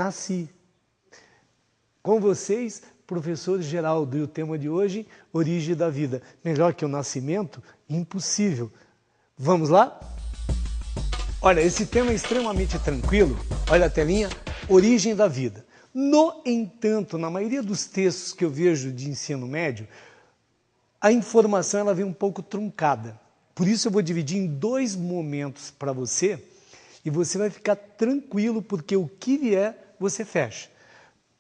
nasci. Com vocês, professor Geraldo, e o tema de hoje, origem da vida. Melhor que o nascimento? Impossível. Vamos lá? Olha, esse tema é extremamente tranquilo. Olha a telinha, origem da vida. No entanto, na maioria dos textos que eu vejo de ensino médio, a informação ela vem um pouco truncada. Por isso eu vou dividir em 2 momentos para você e você vai ficar tranquilo porque o que vier você fecha.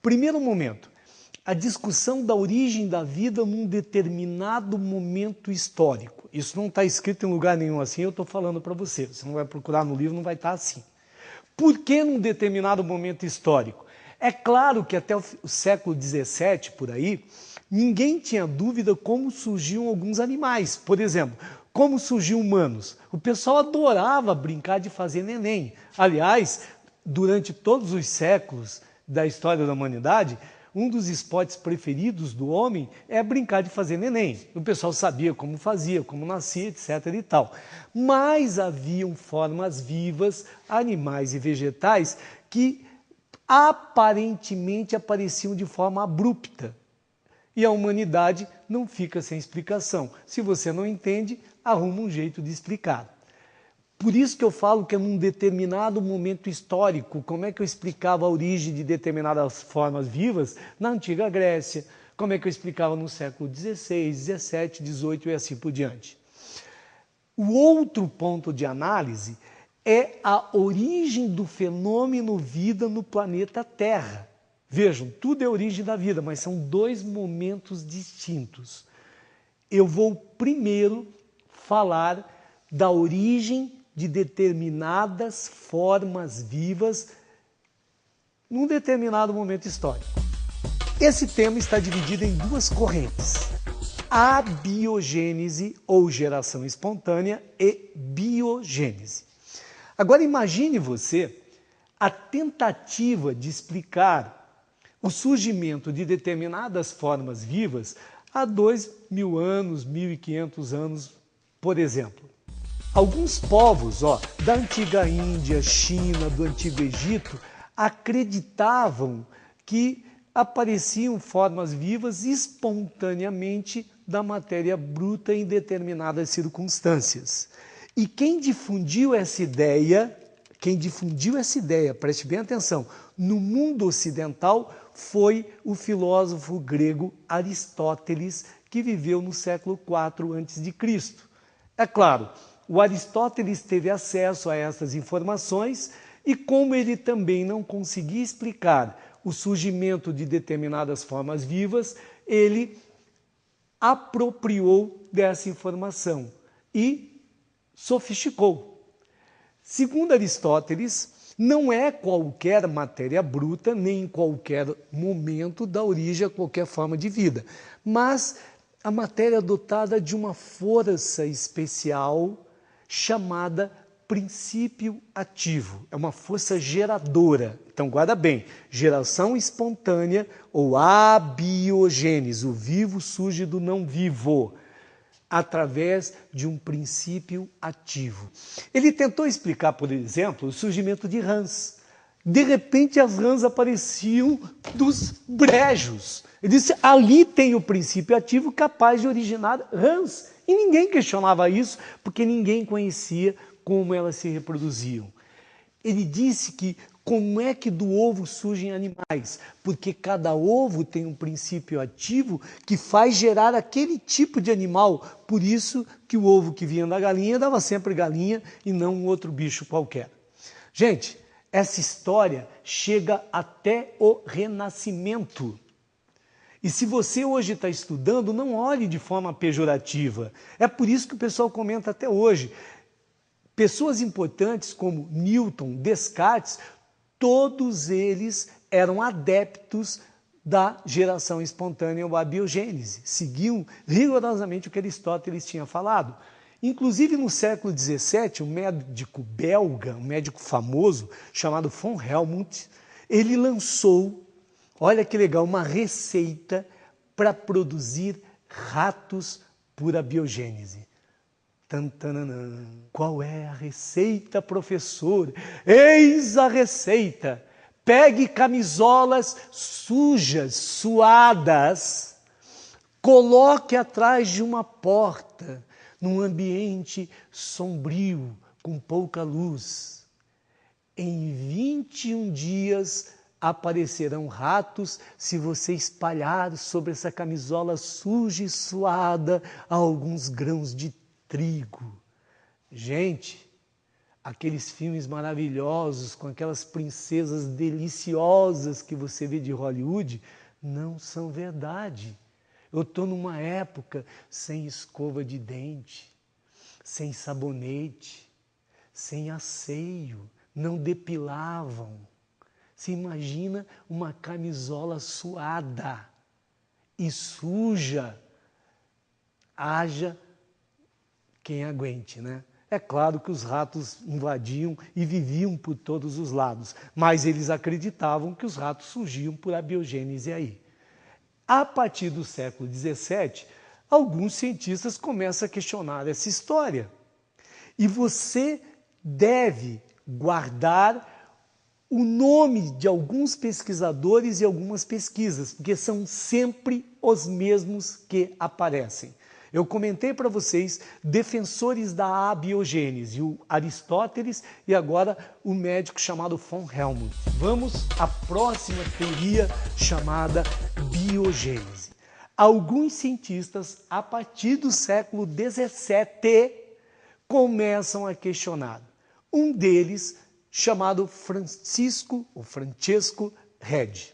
Primeiro momento, a discussão da origem da vida num determinado momento histórico. Isso não está escrito em lugar nenhum assim, eu estou falando para você. Você não vai procurar no livro, não vai estar assim. Por que num determinado momento histórico? É claro que até o século XVII, por aí, ninguém tinha dúvida como surgiam alguns animais. Por exemplo, como surgiam humanos? O pessoal adorava brincar de fazer neném. Aliás, durante todos os séculos da história da humanidade, um dos esportes preferidos do homem é brincar de fazer neném. O pessoal sabia como fazia, como nascia, etc. e tal. Mas haviam formas vivas, animais e vegetais, que aparentemente apareciam de forma abrupta. E a humanidade não fica sem explicação. Se você não entende, arruma um jeito de explicar. Por isso que eu falo que é num determinado momento histórico, como é que eu explicava a origem de determinadas formas vivas na antiga Grécia, como é que eu explicava no século XVI, XVII, XVIII e assim por diante. O outro ponto de análise é a origem do fenômeno vida no planeta Terra. Vejam, tudo é origem da vida, mas são 2 momentos distintos. Eu vou primeiro falar da origem de determinadas formas vivas num determinado momento histórico. Esse tema está dividido em 2 correntes: a biogênese ou geração espontânea e biogênese. Agora imagine você a tentativa de explicar o surgimento de determinadas formas vivas há 2.000 anos, 1.500 anos, por exemplo. Alguns povos da antiga Índia, China, do antigo Egito, acreditavam que apareciam formas vivas espontaneamente da matéria bruta em determinadas circunstâncias. E quem difundiu essa ideia, preste bem atenção, no mundo ocidental foi o filósofo grego Aristóteles, que viveu no século IV a.C. É claro, o Aristóteles teve acesso a essas informações e como ele também não conseguia explicar o surgimento de determinadas formas vivas, ele apropriou dessa informação e sofisticou. Segundo Aristóteles, não é qualquer matéria bruta, nem em qualquer momento dá origem a qualquer forma de vida, mas a matéria dotada de uma força especial chamada princípio ativo. É uma força geradora. Então, guarda bem, geração espontânea ou abiogênese. O vivo surge do não vivo, através de um princípio ativo. Ele tentou explicar, por exemplo, o surgimento de rãs. De repente, as rãs apareciam dos brejos. Ele disse, ali tem o princípio ativo capaz de originar rãs. E ninguém questionava isso, porque ninguém conhecia como elas se reproduziam. Ele disse que como é que do ovo surgem animais? Porque cada ovo tem um princípio ativo que faz gerar aquele tipo de animal. Por isso que o ovo que vinha da galinha dava sempre galinha e não um outro bicho qualquer. Gente, essa história chega até o Renascimento. E se você hoje está estudando, não olhe de forma pejorativa. É por isso que o pessoal comenta até hoje. Pessoas importantes como Newton, Descartes, todos eles eram adeptos da geração espontânea ou abiogênese. Seguiam rigorosamente o que Aristóteles tinha falado. Inclusive no século XVII, um médico belga, um médico famoso, chamado von Helmont, ele lançou, olha que legal, uma receita para produzir ratos por abiogênese. Tantanana. Qual é a receita, professor? Eis a receita! Pegue camisolas sujas, suadas, coloque atrás de uma porta, num ambiente sombrio, com pouca luz. Em 21 dias aparecerão ratos se você espalhar sobre essa camisola suja e suada alguns grãos de trigo. Gente, aqueles filmes maravilhosos com aquelas princesas deliciosas que você vê de Hollywood não são verdade. Eu estou numa época sem escova de dente, sem sabonete, sem asseio, não depilavam. Você imagina uma camisola suada e suja? Haja quem aguente, né? É claro que os ratos invadiam e viviam por todos os lados, mas eles acreditavam que os ratos surgiam por abiogênese aí. A partir do século XVII, alguns cientistas começam a questionar essa história. E você deve guardar o nome de alguns pesquisadores e algumas pesquisas, porque são sempre os mesmos que aparecem. Eu comentei para vocês defensores da abiogênese, o Aristóteles e agora o médico chamado von Helmont. Vamos à próxima teoria chamada biogênese. Alguns cientistas, a partir do século XVII, começam a questionar. Um deles, chamado Francesco Redi.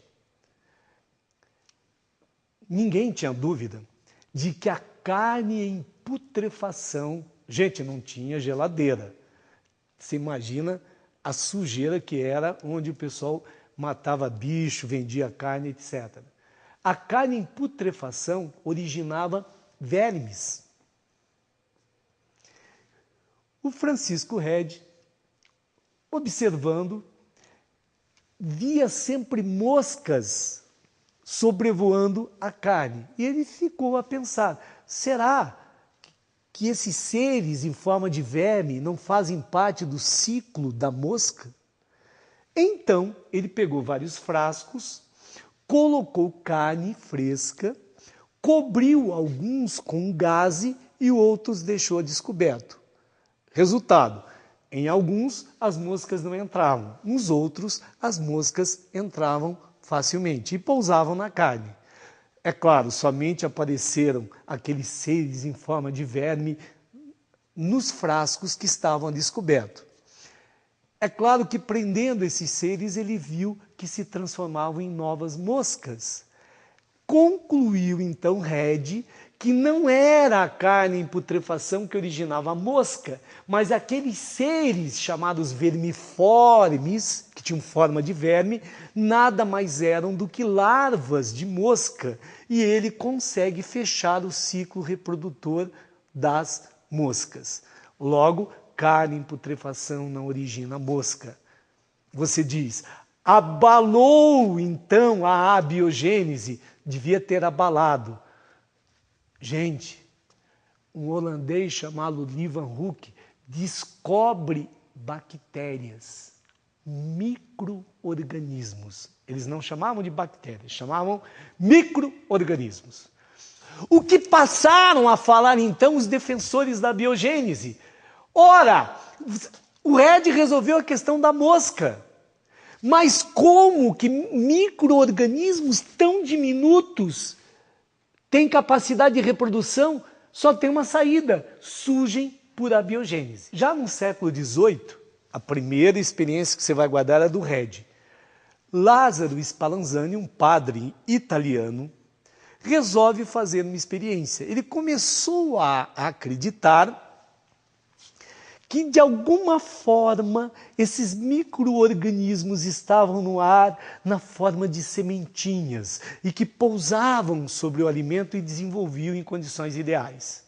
Ninguém tinha dúvida de que a carne em putrefação, gente, não tinha geladeira. Você imagina a sujeira que era onde o pessoal matava bicho, vendia carne, etc. A carne em putrefação originava vermes. O Francisco Redi, observando, via sempre moscas sobrevoando a carne. E ele ficou a pensar, será que esses seres em forma de verme não fazem parte do ciclo da mosca? Então, ele pegou vários frascos, colocou carne fresca, cobriu alguns com gaze e outros deixou descoberto. Resultado, em alguns as moscas não entravam, nos outros as moscas entravam facilmente e pousavam na carne. É claro, somente apareceram aqueles seres em forma de verme nos frascos que estavam descobertos. É claro que prendendo esses seres ele viu que se transformavam em novas moscas. Concluiu então Redi que não era a carne em putrefação que originava a mosca, mas aqueles seres chamados vermiformes, que tinham forma de verme, nada mais eram do que larvas de mosca, e ele consegue fechar o ciclo reprodutor das moscas. Logo, carne em putrefação não origina mosca. Você diz, abalou então a abiogênese? Devia ter abalado. Gente, um holandês chamado Lee Van Hoek descobre bactérias, micro-organismos. Eles não chamavam de bactérias, chamavam micro-organismos. O que passaram a falar então os defensores da biogênese? Ora, o Redi resolveu a questão da mosca. Mas como que micro-organismos tão diminutos têm capacidade de reprodução? Só tem uma saída, surgem por abiogênese. Já no século XVIII, a primeira experiência que você vai guardar é do Redi. Lázaro Spallanzani, um padre italiano, resolve fazer uma experiência. Ele começou a acreditar que de alguma forma esses micro-organismos estavam no ar na forma de sementinhas e que pousavam sobre o alimento e desenvolviam em condições ideais.